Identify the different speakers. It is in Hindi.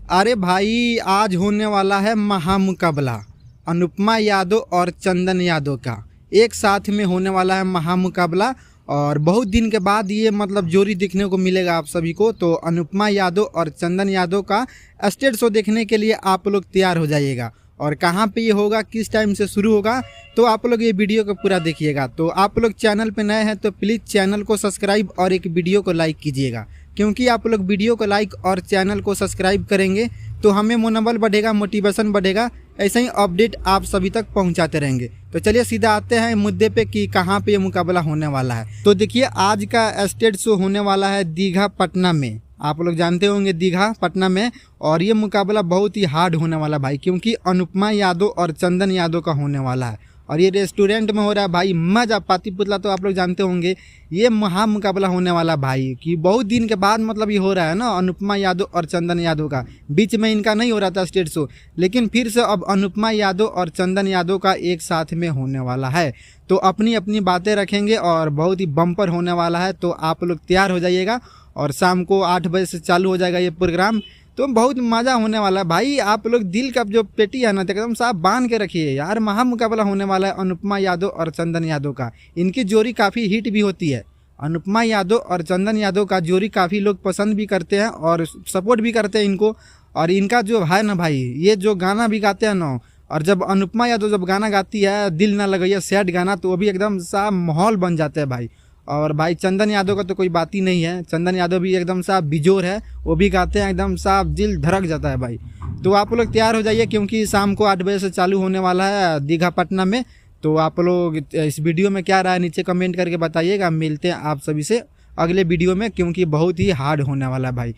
Speaker 1: अरे भाई, आज होने वाला है महामुकाबला अनुपमा यादव और चंदन यादव का। एक साथ में होने वाला है महामुकाबला और बहुत दिन के बाद ये मतलब जोड़ी देखने को मिलेगा आप सभी को। तो अनुपमा यादव और चंदन यादव का स्टेज शो देखने के लिए आप लोग तैयार हो जाइएगा। और कहाँ पे ये होगा, किस टाइम से शुरू होगा, तो आप लोग ये वीडियो को पूरा देखिएगा। तो आप लोग चैनल पे नए हैं तो प्लीज़ चैनल को सब्सक्राइब और एक वीडियो को लाइक कीजिएगा, क्योंकि आप लोग वीडियो को लाइक और चैनल को सब्सक्राइब करेंगे तो हमें मनोबल बढ़ेगा, मोटिवेशन बढ़ेगा। ऐसे ही अपडेट आप सभी तक पहुंचाते रहेंगे। तो चलिए सीधा आते हैं मुद्दे पे कि कहाँ पे ये मुकाबला होने वाला है। तो देखिए, आज का स्टेज शो होने वाला है दीघा पटना में। आप लोग जानते होंगे दीघा पटना में। और ये मुकाबला बहुत ही हार्ड होने वाला भाई, क्योंकि अनुपमा यादव और चंदन यादव का होने वाला है। और ये रेस्टोरेंट में हो रहा है भाई, मजा पाती पुतला। तो आप लोग जानते होंगे ये महा मुकाबला होने वाला भाई, कि बहुत दिन के बाद मतलब ये हो रहा है ना अनुपमा यादव और चंदन यादव का। बीच में इनका नहीं हो रहा था स्टेज शो, लेकिन फिर से अब अनुपमा यादव और चंदन यादव का एक साथ में होने वाला है। तो अपनी अपनी बातें रखेंगे और बहुत ही बम्पर होने वाला है। तो आप लोग तैयार हो जाइएगा और शाम को 8 बजे से चालू हो जाएगा ये प्रोग्राम। तो बहुत मज़ा होने वाला है भाई। आप लोग दिल का जो पेटी है ना एकदम साफ बांध के रखिए यार। महामुकाबला होने वाला है अनुपमा यादव और चंदन यादव का। इनकी जोड़ी काफ़ी हिट भी होती है। अनुपमा यादव और चंदन यादव का जोड़ी काफ़ी लोग पसंद भी करते हैं और सपोर्ट भी करते हैं इनको। और इनका जो है ना भाई, ये जो गाना भी गाते हैं ना, और जब अनुपमा यादव जब गाना गाती है दिल ना लगैया सैड गाना, तो वो भी एकदम साफ माहौल बन जाता है भाई। और भाई चंदन यादव का तो कोई बात ही नहीं है। चंदन यादव भी एकदम साफ बिजोर है, वो भी गाते हैं एकदम साफ, दिल धड़क जाता है भाई। तो आप लोग तैयार हो जाइए, क्योंकि शाम को 8 बजे से चालू होने वाला है दीघा पटना में। तो आप लोग इस वीडियो में क्या राय नीचे कमेंट करके बताइएगा। मिलते हैं आप सभी से अगले वीडियो में, क्योंकि बहुत ही हार्ड होने वाला है भाई।